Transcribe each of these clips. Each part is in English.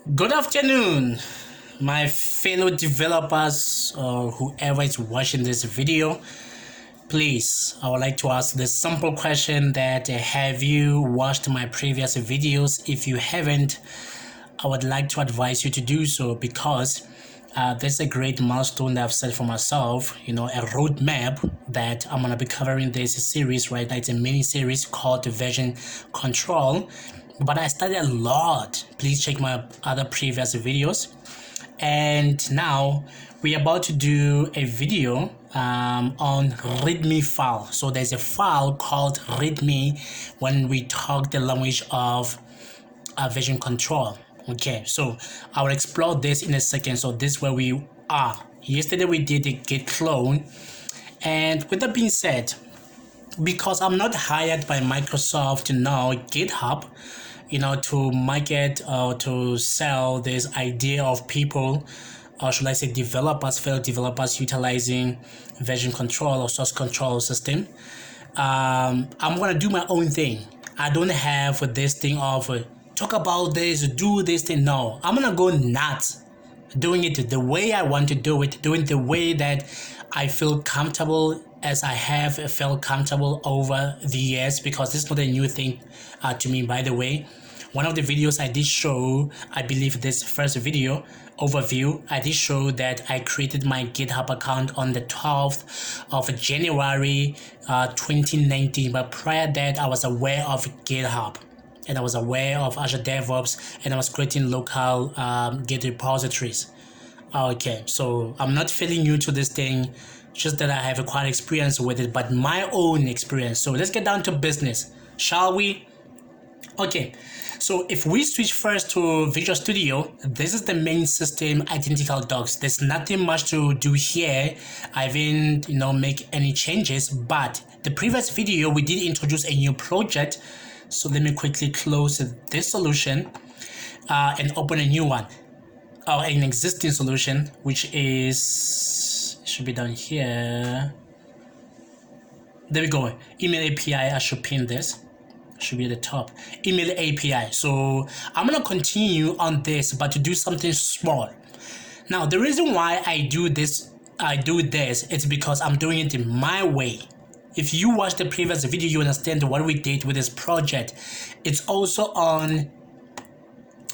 Good afternoon, my fellow developers or whoever is watching this video. Please, I would like to ask this simple question that have you watched my previous videos? If you haven't, I would like to advise you to do so because there's a great milestone that I've set for myself, a roadmap that I'm going to be covering this series right now. It's a mini series called version control, but I studied a lot. Please check my other previous videos. And now we're about to do a video on Readme file. So there's a file called Readme when we talk the language of version control. Okay, so I'll explore this in a second. So this is where we are. Yesterday we did a git clone, and with that being said, because I'm not hired by Microsoft to know GitHub, to market or to sell this idea of people, or should I say developers, fellow developers utilizing version control or source control system. I'm gonna do my own thing. I don't have this thing of talk about this, do this thing. No, I'm gonna go nuts doing it the way I want to do it, doing the way that I feel comfortable, as I have felt comfortable over the years, because this is not a new thing to me, by the way. One of the videos I did show, I believe this first video overview, I did show that I created my GitHub account on the 12th of January 2019, but prior to that I was aware of GitHub and I was aware of Azure Devops, and I was creating local Git repositories. Okay, so I'm not feeling new to this thing, just that I have a quite experience with it, but my own experience. So let's get down to business, shall we? Okay, so if we switch first to Visual Studio, this is the main system, identical docs. There's nothing much to do here. I didn't make any changes, but the previous video we did introduce a new project. So let me quickly close this solution and open a new one, or an existing solution, which should be down here. There we go. Email API. I should pin this. Should be at the top. Email API. So I'm gonna continue on this, but to do something small. Now the reason why I do this, it's because I'm doing it in my way. If you watch the previous video, you understand what we did with this project. It's also on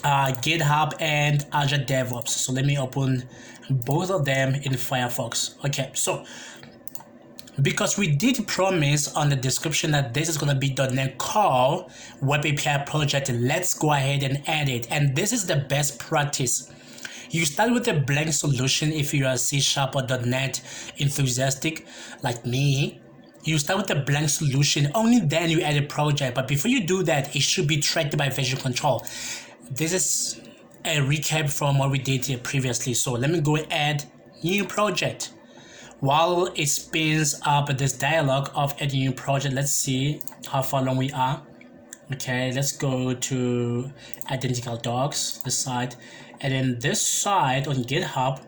GitHub and Azure Devops. So let me open both of them in Firefox. Okay, so because we did promise on the description that this is going to be .NET Core Web API project, let's go ahead and add it. And this is the best practice. You start with a blank solution if you are C# or .NET enthusiastic like me. You start with a blank solution, only then you add a project. But before you do that, it should be tracked by version control. This is a recap from what we did here previously. So let me go and add new project. While it spins up this dialog of adding new project, let's see how far along we are. Okay, let's go to identical docs, this side, and then this side on GitHub.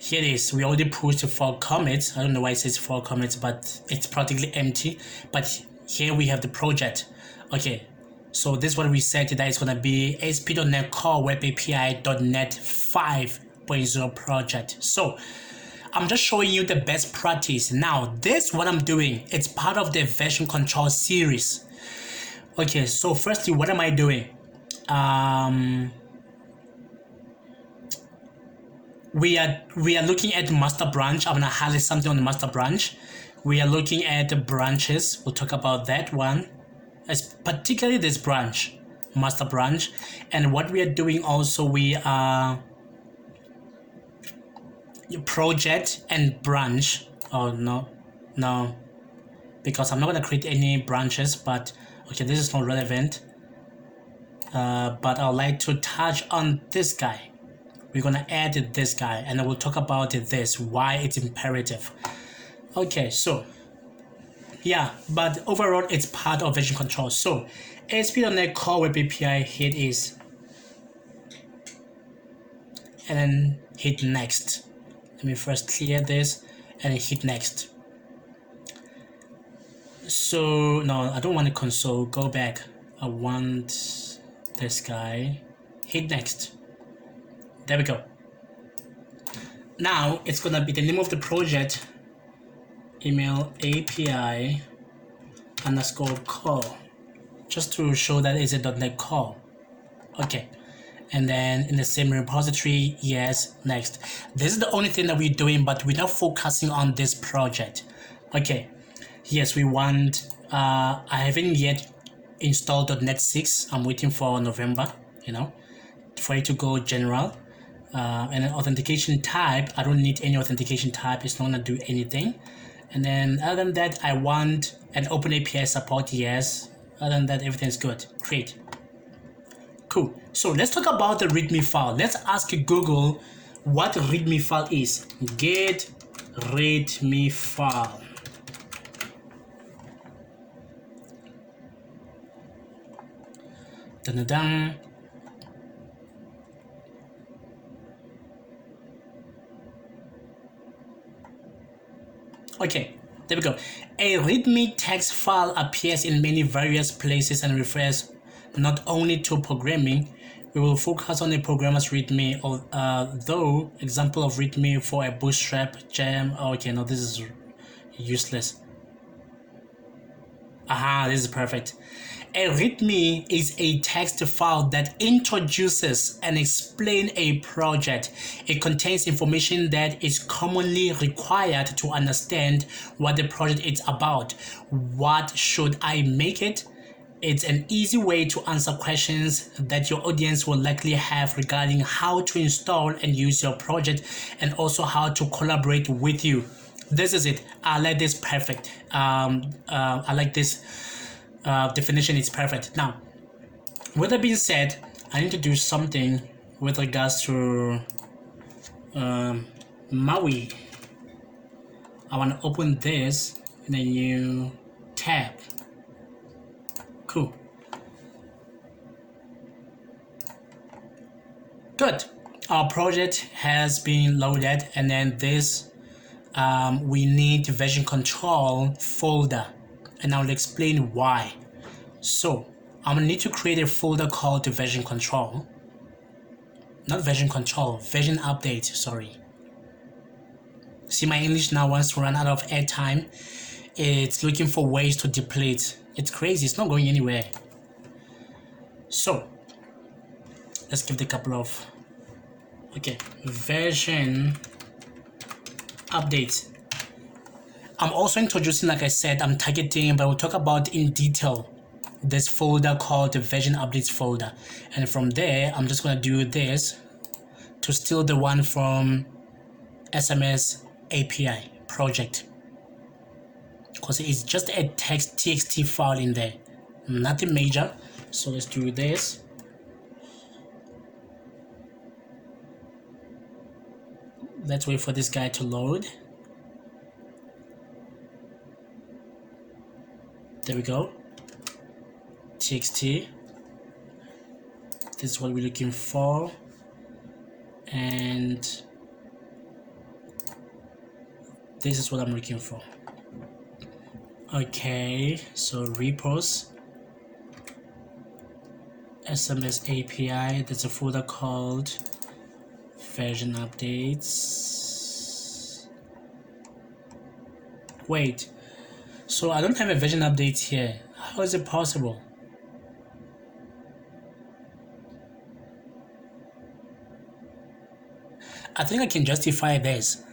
Here it is. We already pushed 4 commits. I don't know why it says 4 commits, but it's practically empty. But here we have the project. Okay, so this is what we said that it's gonna be ASP.NET Core Web API .NET 5.0 project. So I'm just showing you the best practice. Now this what I'm doing, it's part of the version control series. Okay, so firstly, what am I doing? We are looking at master branch. I'm gonna highlight something on the master branch. We are looking at the branches. We'll talk about that one, as particularly this branch, master branch. And what we are doing also, we are project and branch. Oh no, because I'm not gonna create any branches. But okay, this is not relevant. But I'd like to touch on this guy. We're gonna add this guy, and I will talk about this, why it's imperative. Okay, so yeah, but overall it's part of version control. So ASP.NET Core Web API, here it is, and then hit next. Let me first clear this and hit next. So no, I don't want a console. Go back. I want this guy, hit next. There we go. Now it's gonna be the name of the project, email API underscore call, just to show that it's a .NET call. Okay, and then in the same repository, yes, next. This is the only thing that we're doing, but we're not focusing on this project. Okay, yes, we want, I haven't yet installed .NET 6. I'm waiting for November, for it to go general. And an authentication type, I don't need any authentication type. It's not gonna do anything. And then other than that, I want an open API support, yes. Other than that, everything's good. Great. Cool. So let's talk about the Readme file. Let's ask Google what Readme file is. Git Readme File. Dun, dun, dun. Okay, there we go. A README text file appears in many various places and refers not only to programming. We will focus on a programmer's README, though example of README for a Bootstrap gem. Okay, no, this is useless. Aha, this is perfect. A README is a text file that introduces and explains a project. It contains information that is commonly required to understand what the project is about. What should I make it? It's an easy way to answer questions that your audience will likely have regarding how to install and use your project, and also how to collaborate with you. This is it. I like this perfect. I like this definition. It's perfect. Now, with that being said, I need to do something with regards to Maui. I want to open this in a new tab. Cool. Good. Our project has been loaded, and then this we need version control folder, and I'll explain why. So I'm gonna need to create a folder called version control. Not version control, version update, sorry. See, my English now wants to run out of airtime. It's looking for ways to deplete. It's crazy, it's not going anywhere. So let's give it a couple of, okay, version update. I'm also introducing, like I said, I'm targeting, but we'll talk about in detail this folder called the version updates folder. And from there, I'm just gonna do this to steal the one from SMS API project, because it's just a text txt file in there, nothing major. So let's do this. Let's wait for this guy to load. There we go. txt. This is what we're looking for. And this is what I'm looking for. Okay, so repos, SMS API, there's a folder called version updates. Wait, so I don't have a version update here. How is it possible? I think I can justify this.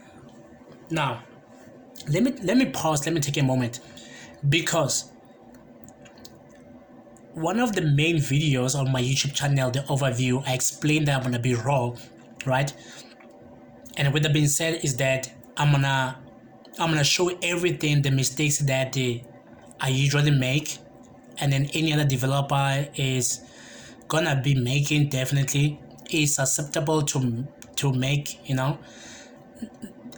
Now, let me pause, let me take a moment, because one of the main videos on my YouTube channel, the overview, I explained that I'm gonna be raw, right? And with that being said, is that I'm gonna show everything, the mistakes that I usually make, and then any other developer is gonna be making, definitely is susceptible to make,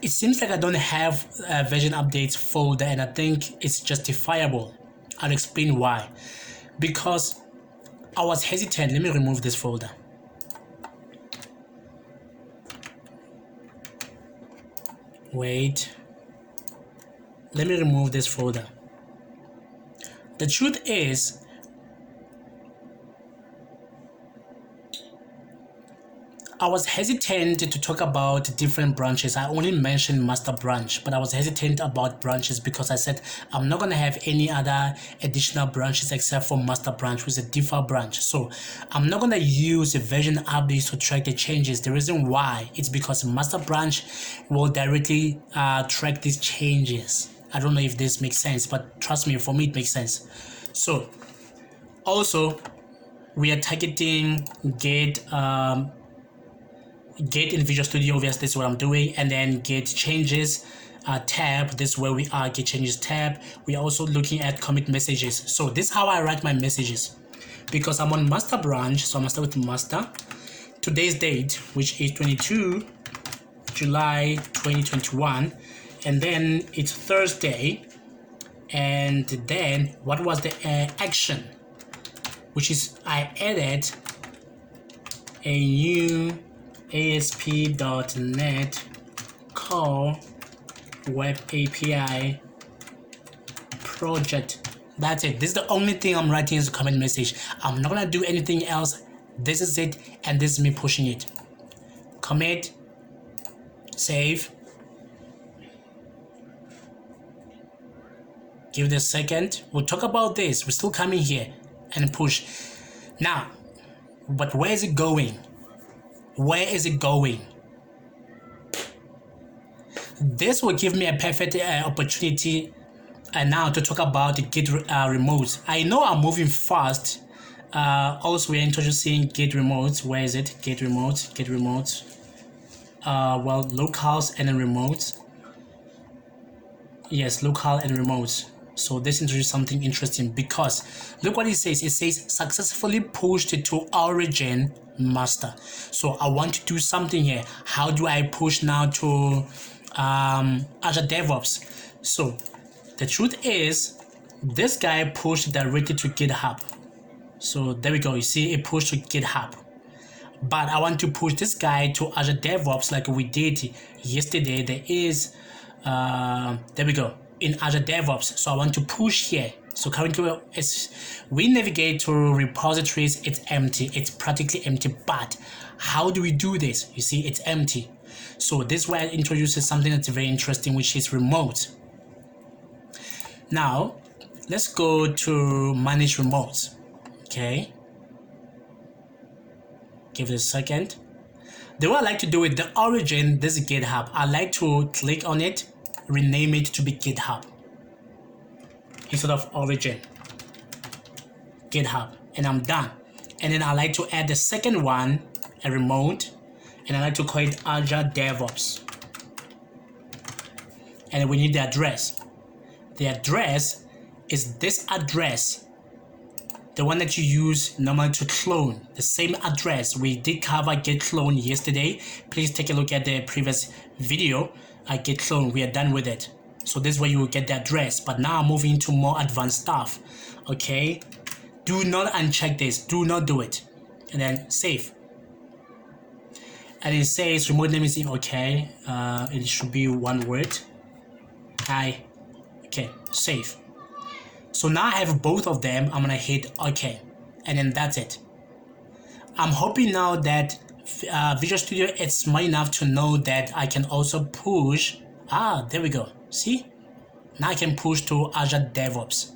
It seems like I don't have a version updates folder, and I think it's justifiable. I'll explain why. Because I was hesitant. Let me remove this folder. Wait. Let me remove this folder. The truth is, I was hesitant to talk about different branches. I only mentioned master branch, but I was hesitant about branches because I said I'm not going to have any other additional branches except for master branch, which is a default branch. So I'm not going to use a version updates to track the changes. The reason why it's because master branch will directly track these changes. I don't know if this makes sense, but trust me, for me it makes sense. So also we are targeting Git in Visual Studio. Obviously this is what I'm doing, and then Git changes tab. This is where we are, Git changes tab. We are also looking at commit messages. So this is how I write my messages, because I'm on master branch. So I'm gonna start with master, today's date, which is 22 July 2021, and then it's Thursday, and then what was the action, which is I added a new ASP.NET Core Web API project. That's it. This is the only thing I'm writing as a comment message. I'm not gonna do anything else. This is it, and this is me pushing it. Commit, save, give it a second. We'll talk about this. We're still coming here and push. Now, but where is it going? Where is it going? This will give me a perfect opportunity now to talk about the Git Remotes. I know I'm moving fast. Also, we're introducing Git Remotes. Where is it? Git Remotes. Git Remotes. Well, locals and then remotes. Yes, local and remotes. So this introduces something interesting, because look what it says. It says successfully pushed to origin master. So I want to do something here. How do I push now to Azure Devops? So the truth is, this guy pushed directly to GitHub. So there we go. You see, it pushed to GitHub. But I want to push this guy to Azure Devops like we did yesterday. There is there we go, in Azure Devops. So I want to push here. So currently we navigate to repositories, it's empty. It's practically empty. But how do we do this? You see, it's empty. So this way it introduces something that's very interesting, which is remote. Now let's go to manage remotes. Okay, give it a second. The way I like to do it, the origin, this is GitHub. I like to click on it, rename it to be GitHub instead of origin, GitHub, and I'm done. And then I like to add the second one, a remote, and I like to call it Azure Devops. And we need the address. The address is this address, the one that you use normally to clone, the same address. We did cover Git clone yesterday. Please take a look at the previous video. Git clone, we are done with it. So this is where you will get the address. But now I'm moving into more advanced stuff. Okay, do not uncheck this. Do not do it. And then save. And it says remote name is okay. It should be one word. Hi. Okay, save. So now I have both of them. I'm gonna hit OK, and then that's it. I'm hoping now that Visual Studio is smart enough to know that I can also push. There we go. See? Now I can push to Azure Devops.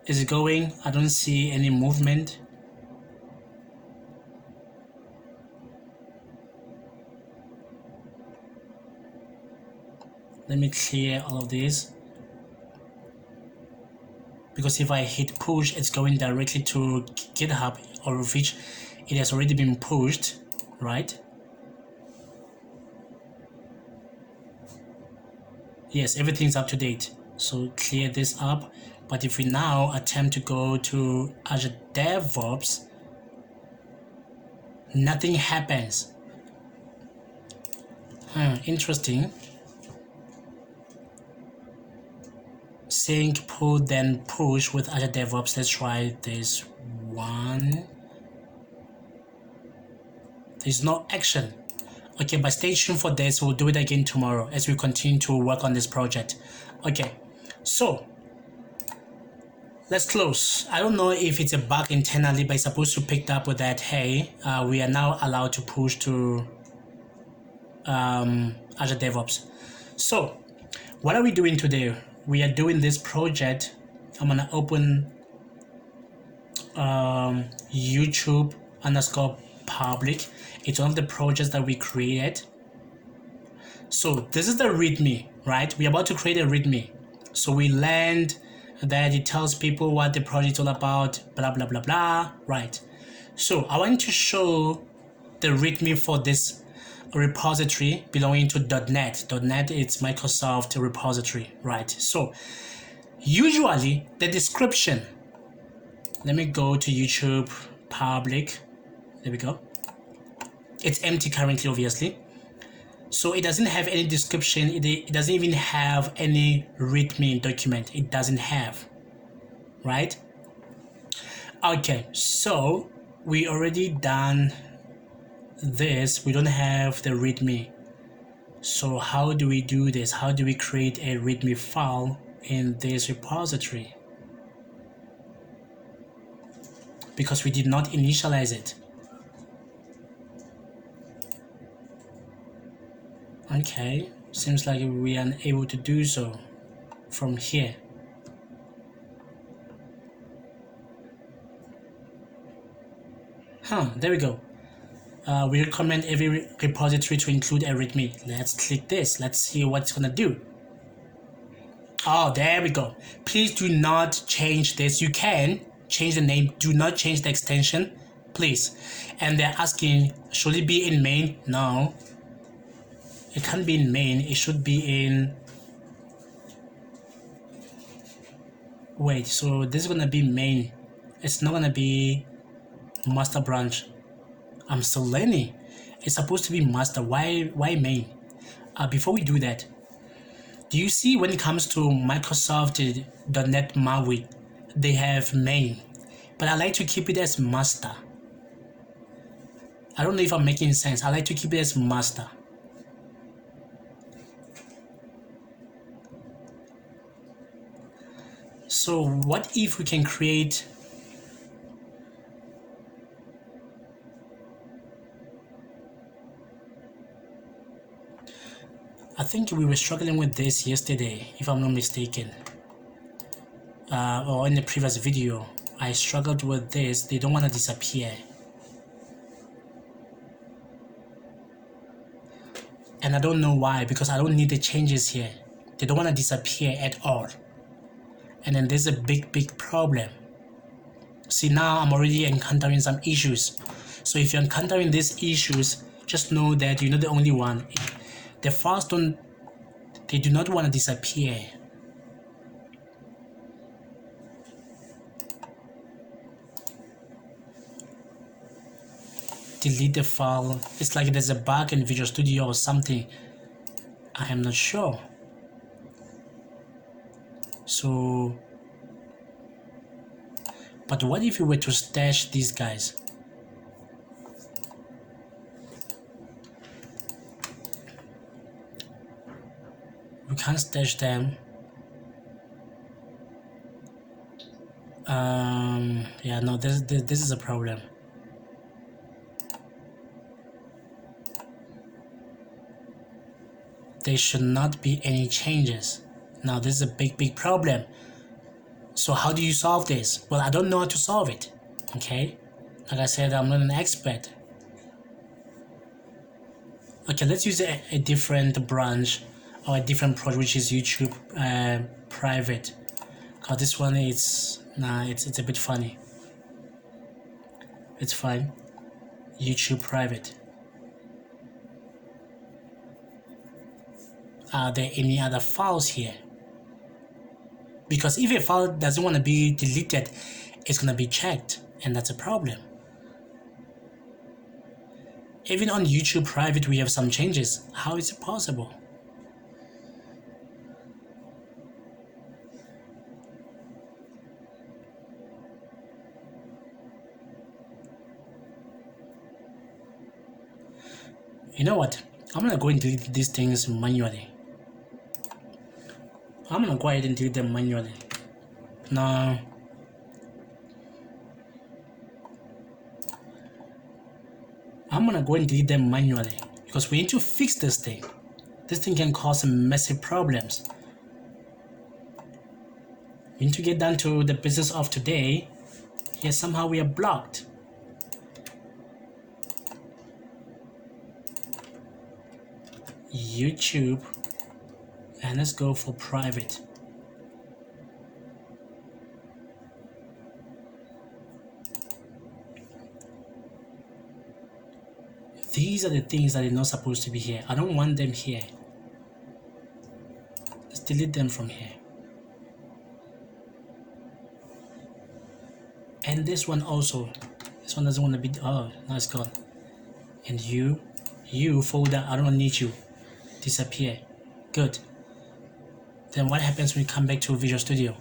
Is it going? I don't see any movement. Let me clear all of this, because if I hit push, it's going directly to GitHub, or which it has already been pushed, right? Yes, everything's up to date. So clear this up. But if we now attempt to go to Azure Devops, nothing happens. Interesting. Sync, pull, then push with Azure Devops. Let's try this one. There's no action. Okay, but stay tuned for this. We'll do it again tomorrow as we continue to work on this project. Okay, so let's close. I don't know if it's a bug internally, but it's supposed to pick up with that, hey, we are now allowed to push to Azure Devops. So what are we doing today? We are doing this project. I'm gonna open YouTube underscore public. It's one of the projects that we created. So this is the readme, right? We're about to create a readme. So we learned that it tells people what the project is all about, blah blah blah blah, right? So I want to show the readme for this repository belonging to .NET. .NET is Microsoft repository, right? So usually the description, let me go to YouTube public, there we go. It's empty currently, obviously. So it doesn't have any description, it doesn't even have any readme document, it doesn't have, right? Okay, so we already done this, we don't have the readme. So how do we do this? How do we create a readme file in this repository? Because we did not initialize it. Okay, seems like we are unable to do so from here. There we go. We recommend every repository to include a readme. Let's click this. Let's see what it's gonna do. Oh, there we go. Please do not change this. You can change the name. Do not change the extension, please. And they're asking, should it be in main? No. It can't be in main. It should be in... Wait, so this is gonna be main. It's not gonna be master branch. I'm still learning. It's supposed to be master. Why main? Before we do that, do you see when it comes to Microsoft .NET MAUI, they have main, but I like to keep it as master. I don't know if I'm making sense. I like to keep it as master. So what if we can create I think we were struggling with this yesterday, if I'm not mistaken, or in the previous video I struggled with this. They don't want to disappear, and I don't know why, because I don't need the changes here. They don't want to disappear at all, and then there's a big problem. See, now I'm already encountering some issues. So if you're encountering these issues, just know that you're not the only one. The files they do not want to disappear. Delete the file. It's like there's a bug in Visual Studio or something. I am not sure. So, but what if you were to stash these guys? We can't stash them. Yeah, no, this is a problem. There should not be any changes. Now this is a big problem. So how do you solve this? Well, I don't know how to solve it. Okay, like I said, I'm not an expert. Okay, let's use a different branch or a different project, which is YouTube private. Cause this one is it's a bit funny. It's fine. YouTube private. Are there any other files here? Because if a file doesn't want to be deleted, it's going to be checked, and that's a problem. Even on YouTube private, we have some changes. How is it possible? You know what? I'm gonna go and delete these things manually. I'm gonna go ahead and delete them manually. Now, I'm gonna go and delete them manually because we need to fix this thing. This thing can cause some massive problems. We need to get down to the business of today. Here somehow we are blocked. YouTube, and let's go for private. These are the things that are not supposed to be here. I don't want them here. Let's delete them from here. And this one also. This one doesn't want to be. Oh, now it's gone. And you folder, I don't need you. Disappear. Good. Then what happens when we come back to Visual Studio?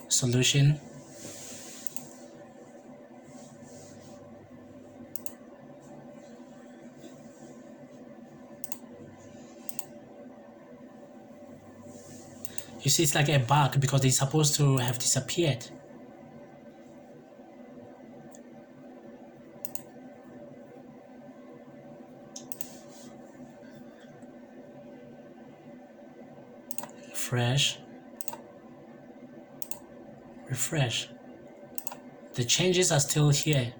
Solution. You see, it's like a bug because they're supposed to have disappeared. Refresh. Refresh. The changes are still here.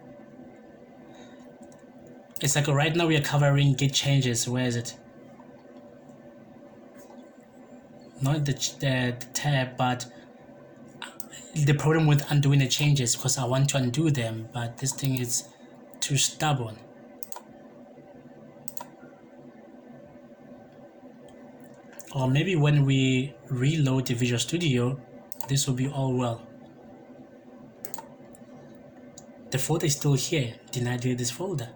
It's like right now we are covering Git changes. Where is it? Not the tab, but the problem with undoing the changes because I want to undo them, but this thing is too stubborn. Or maybe when we reload the Visual Studio, this will be all well. The folder is still here. Did I delete this folder?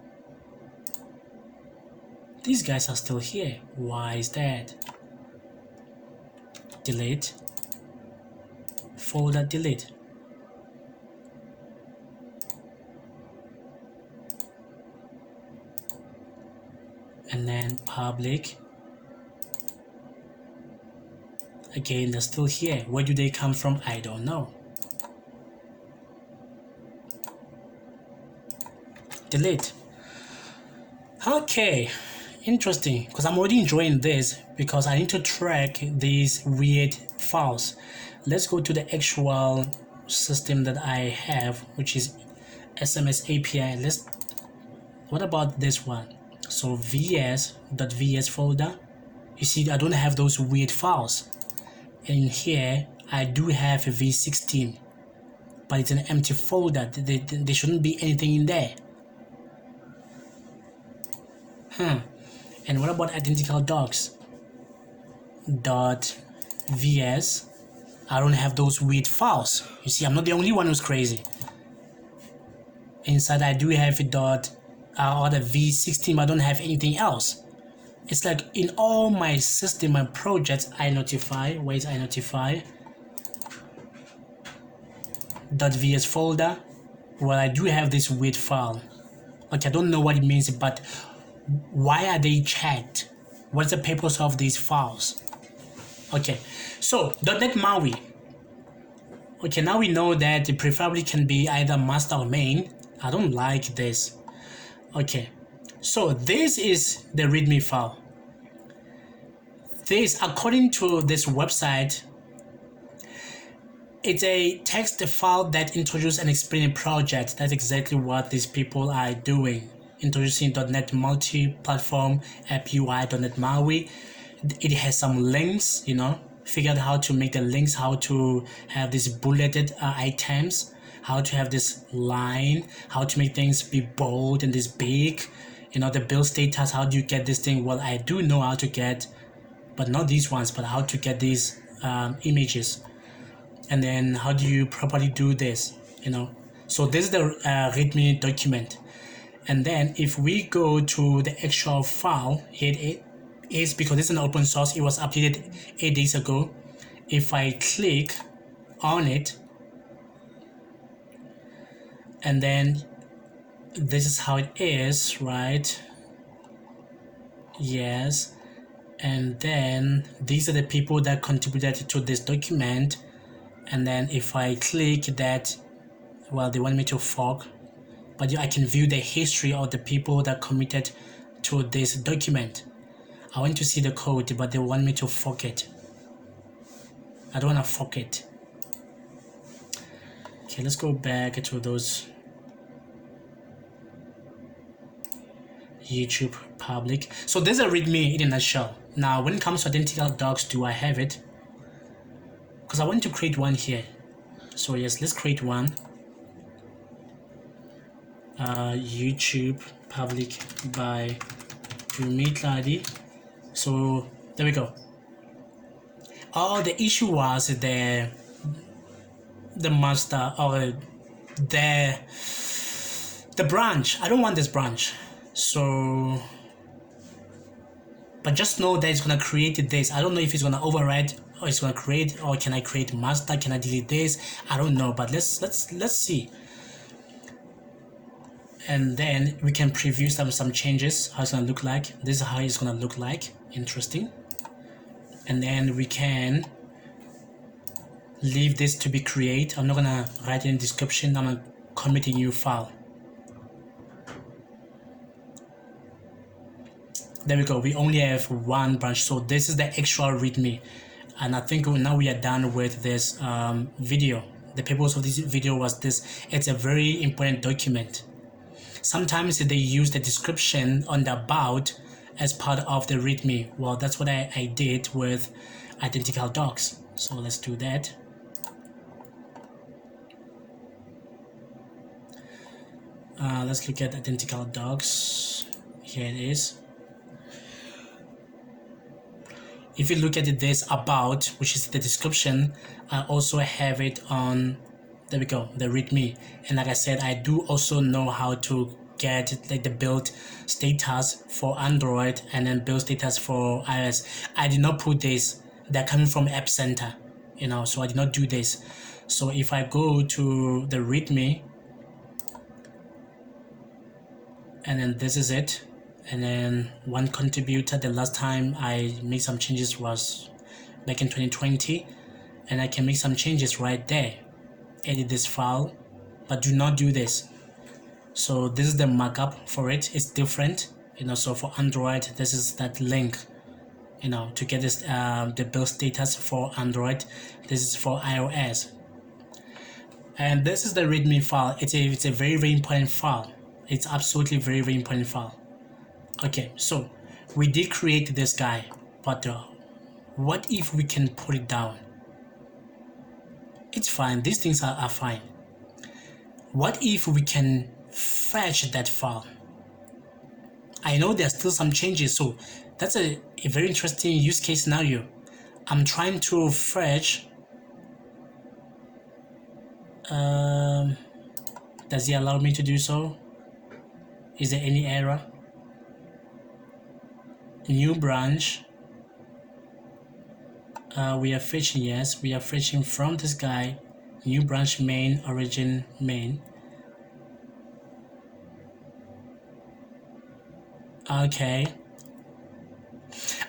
These guys are still here. Why is that? Delete. Folder delete. And then public. Again, they're still here. Where do they come from? I don't know. Delete. Okay, interesting, because I'm already enjoying this because I need to track these weird files. Let's go to the actual system that I have, which is SMS API. What about this one? So vs.vs folder. You see, I don't have those weird files. In here, I do have a v16, but it's an empty folder. There shouldn't be anything in there. And what about identical docs? .vs. I don't have those weird files. You see, I'm not the only one who's crazy. Inside, I do have a or the v16, but I don't have anything else. It's like in all my system and projects, I notify. Where is I notify? .vs folder. Well, I do have this weird file. Okay, I don't know what it means, but why are they checked? What's the purpose of these files? Okay, so .NET MAUI. Okay, now we know that it preferably can be either master or main. I don't like this. Okay, so this is the README file. This, according to this website, it's a text file that introduces and explains a project. That's exactly what these people are doing. Introducing .NET multi-platform app UI, .NET MAUI. It has some links, figured how to make the links, how to have these bulleted items, how to have this line, how to make things be bold and this big, the build status. How do you get this thing? Well, I do know how to get, but not these ones, but how to get these images. And then how do you properly do this, So this is the README document. And then if we go to the actual file, it is, because it's an open source, it was updated 8 days ago. If I click on it, and then this is how it is, right? Yes. And then these are the people that contributed to this document. And then if I click that, well, they want me to fork, but I can view the history of the people that committed to this document. I want to see the code, but they want me to fork it. I don't want to fork it. Okay, let's go back to those YouTube public. So there's a README in a nutshell. Now, when it comes to identical docs, do I have it? Because I want to create one here. So yes, let's create one. YouTube public by Tumi Tladi. So there we go. Oh, the issue was the master or the branch. I don't want this branch. So, but just know that it's gonna create this. I don't know if it's gonna override or it's gonna create, or can I create master? Can I delete this? I don't know. But let's see. And then we can preview some changes. How it's gonna look like. This is how it's gonna look like. Interesting. And then we can leave this to be create. I'm not gonna write any description. I'm gonna commit a new file. There we go. We only have one branch, so this is the actual README. And I think now we are done with this video. The purpose of this video was this. It's a very important document. Sometimes they use the description on the about as part of the README. Well, that's what I did with identical docs. So let's do that. Let's look at identical docs. Here it is. If you look at this about, which is the description, I also have it on, there we go, the README. And like I said, I do also know how to get like the build status for Android and then build status for iOS. I did not put this. They're coming from App Center, you know, so I did not do this. So if I go to the README, and then this is it. And then one contributor, the last time I made some changes was back in 2020, and I can make some changes right there. Edit this file, but do not do this. So this is the markup for it. It's different, you know. So for Android, this is that link, you know, to get this the build status for Android. This is for iOS, and this is the README file. It's a very important file. It's absolutely very important file. Okay, so we did create this guy, but what if we can put it down? It's fine. These things are fine. What if we can fetch that file? I know there's still some changes, so that's a very interesting use case scenario. I'm trying to fetch. Does it allow me to do so? Is there any error? New branch. We are fetching, yes, we are fetching from this guy. New branch main, origin main. Okay,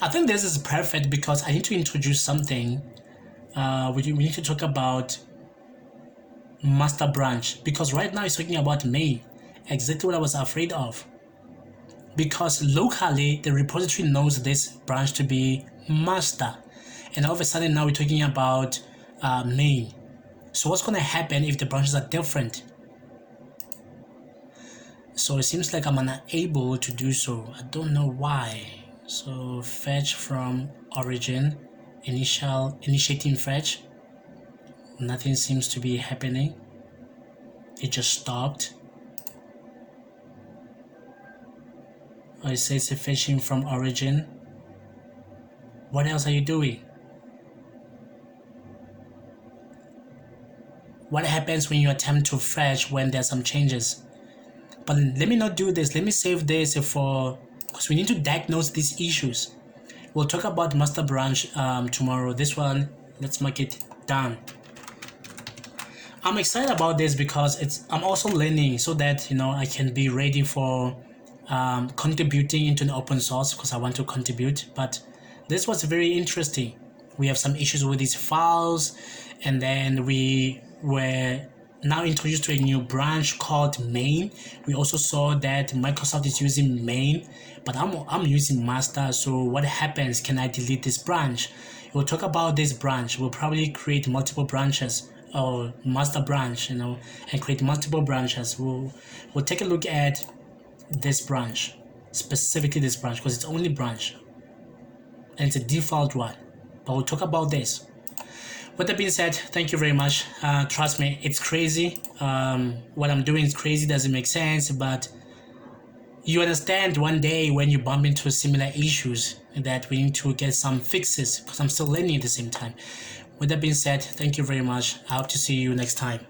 I think this is perfect because I need to introduce something. We need to talk about master branch, because right now it's talking about main, exactly what I was afraid of. Because locally the repository knows this branch to be master, and all of a sudden now we're talking about main. So what's going to happen if the branches are different? So it seems like I'm unable to do so. I don't know why. So fetch from origin, initiating fetch. Nothing seems to be happening. It just stopped. It says fetching from origin. What else are you doing? What happens when you attempt to fetch when there's some changes? But let me not do this. Let me save this because we need to diagnose these issues. We'll talk about master branch tomorrow. This one, let's mark it done. I'm excited about this because I'm also learning so that, you know, I can be ready for contributing into an open source because I want to contribute, but this was very interesting. We have some issues with these files, and then we were now introduced to a new branch called main. We also saw that Microsoft is using main, but I'm using master. So what happens? Can I delete this branch? We'll talk about this branch. We'll probably create multiple branches or master branch, and create multiple branches. We'll take a look at this branch, specifically this branch, because it's only branch and it's a default one, but we'll talk about this. With that being said, thank you very much. Trust me, it's crazy. What I'm doing is crazy, doesn't make sense, but you understand one day when you bump into similar issues that we need to get some fixes, because I'm still learning at the same time. With that being said, thank you very much. I hope to see you next time.